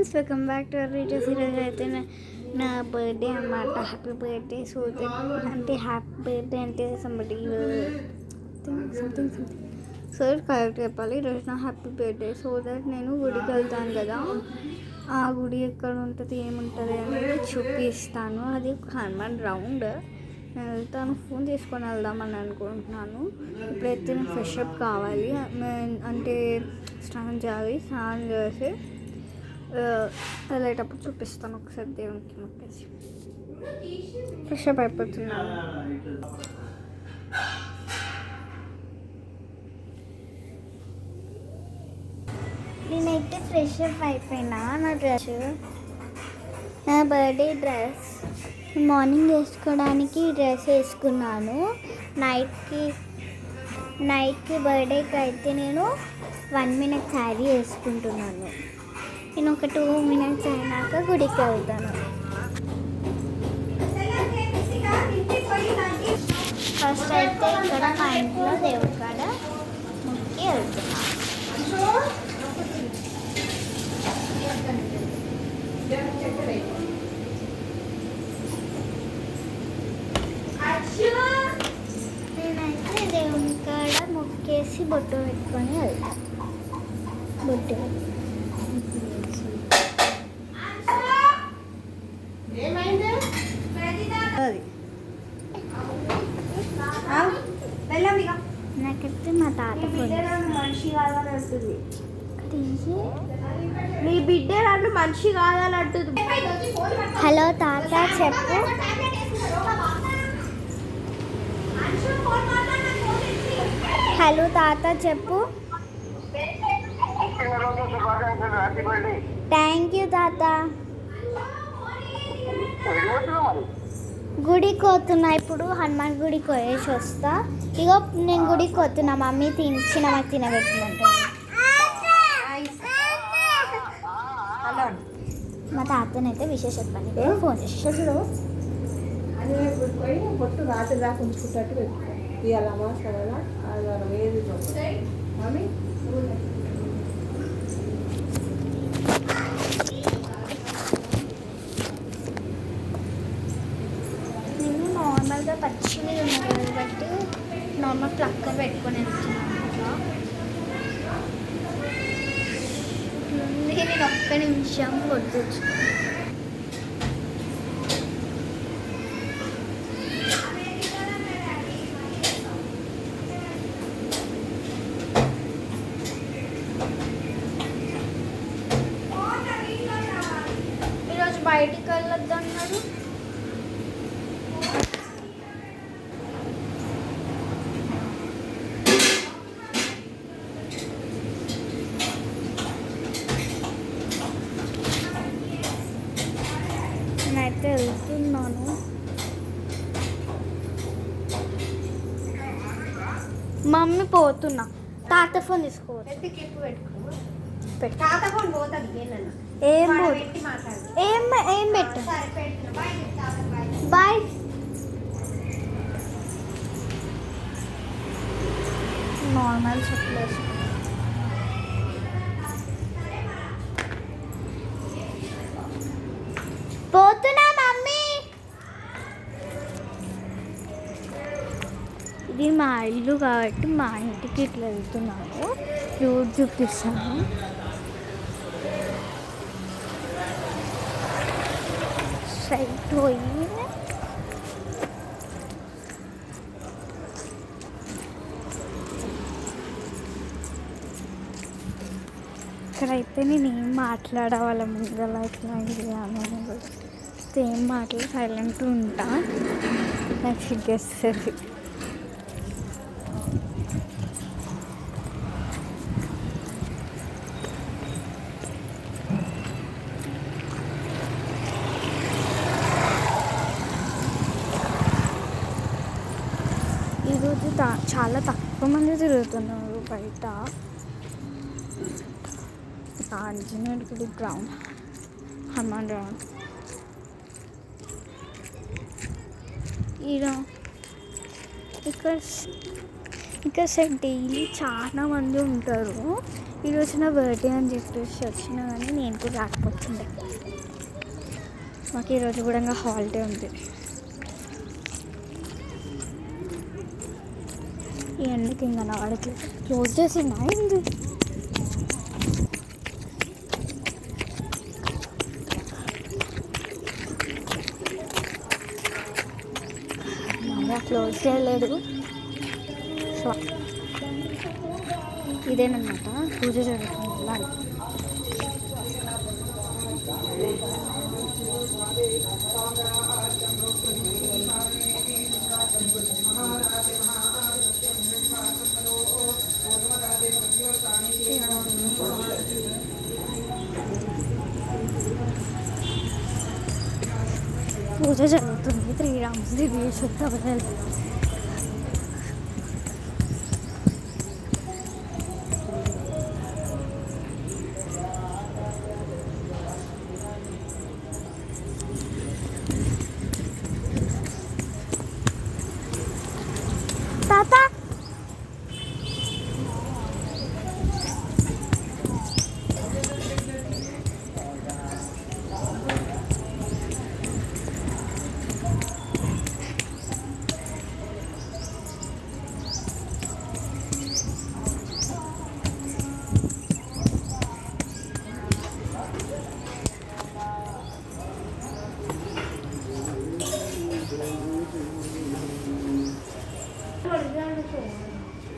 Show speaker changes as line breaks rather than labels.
Friends, welcome back to our videos. ఈరోజు అయితే నా బర్త్డే అన్నమాట. Happy birthday. సో అంటే హ్యాపీ బర్త్డే అంటే సంబడి సంథింగ్ సో కరెక్ట్ చెప్పాలి. ఈరోజు నా హ్యాపీ బర్త్డే. సో దట్ నేను గుడికి వెళ్తాను కదా, ఆ గుడి ఎక్కడ ఉంటుంది ఏముంటుంది అనేది చూపిస్తాను. అది హనుమాన్ రౌండ్. నేను వెళ్తాను, ఫోన్ తీసుకొని వెళ్దామని అనుకుంటున్నాను. ఇప్పుడైతే నేను ఫ్రెష్ అప్ కావాలి, అంటే స్నానం చేయాలి. స్నానం చేసి వెళ్ళేటప్పుడు చూపిస్తాను. ఒకసారి దేవునికి మొక్కేసి ఫ్రెష్ అప్ అయిపోతున్నాను. నేనైతే ఫ్రెష్ అప్ అయిపోయినా. నా డ్రెస్, నా బర్త్డే డ్రెస్ మార్నింగ్ వేసుకోవడానికి డ్రెస్ వేసుకున్నాను. నైట్కి బర్త్డేకి అయితే నేను 1 minute శారీ వేసుకుంటున్నాను. నేను ఒక 2 minutes అయినాక గుడికి వెళ్తాను. ఫస్ట్ అయితే ఇక్కడ మా ఇంట్లో దేవుడి కాడ ముక్కి వెళ్తున్నాను. నేనైతే దేవుని కాడ ముక్కేసి బొట్టు పెట్టుకొని వెళ్తాను. బొట్టు నాకైతే మా తాత
మనిషి కావాలంటుంది. నీ బిడ్డ నన్ను మనిషి కావాలంటుంది.
హలో తాత చెప్పు. హలో తాత చెప్పు. థ్యాంక్ యూ తాత. గుడికి పోతున్నా ఇప్పుడు. హనుమాన్ గుడికి పోయేసి వస్తా. ఇగో నేను గుడికి పోతున్నా. మమ్మీ చిన్నమ్మకి తినబెట్టుకుంటాను. మా తాతనైతే విషయం చెప్పండి. ఫోన్ చేసి
పొట్టు రాత్రి దాకా ఉంచుకుంటట్టు పెట్టుకో. ఇవాళ అమాస కదా, ఆదివారం ఏది మమ్మీ
నేను నార్మల్గా పచ్చిమి ఉన్నాను కాబట్టి నార్మల్ ప్లక్కర్ పెట్టుకొని వెళ్తున్నాను. నేను ఒక్క నిమిషం కొట్టచ్చు. ఈరోజు బయటికి వెళ్ళొద్దు అన్నారు. నేనైతే వెళ్తున్నాను. మమ్మీ పోతున్నా. తాత ఫోన్ తీసుకోవచ్చు. ఏం పెట్టు. బాయ్. నార్మల్ చెప్పలేదు. పోతున్నా మమ్మీ. ఇది మా ఇల్లు కాబట్టి మా ఇంటికి ఇట్లా వెళ్తున్నాను. రోడ్ చూపిస్తాను. స్ట్రైట్ పోయి ఇక్కడైతే నేను ఏం మాట్లాడవాళ్ళ ముందర ఇట్లా ఇలా ఏం మాట్లాడి సైలెంట్ ఉంటా. నాకు సిగ్గేస్తుంది. ఈరోజు చాలా తక్కువ మంది తిరుగుతున్నారు బయట. ఆంజనేయుడి గుడి గ్రౌండ్, హనుమాన్ రౌండ్. ఇక్కడ సైడ్ డైలీ చాలా మంది ఉంటారు. ఈరోజు నా బర్త్డే అని చెప్పేసి వచ్చినా కానీ నేను కూడా రాకపోతుండే. మాకు ఈరోజు కూడా ఇంకా హాలిడే ఉంది. ఈ ఎండకి ఇంకా నా వాడికి క్లోజ్ చేసిందా ఏంది? క్లోజ్ చేయలేడు. సో ఇదేనమాట పూజ జరుగుతుంది. వెళ్ళాలి. పూజ జరుగుతుంది. శ్రీరామ దివ్య శుద్ధ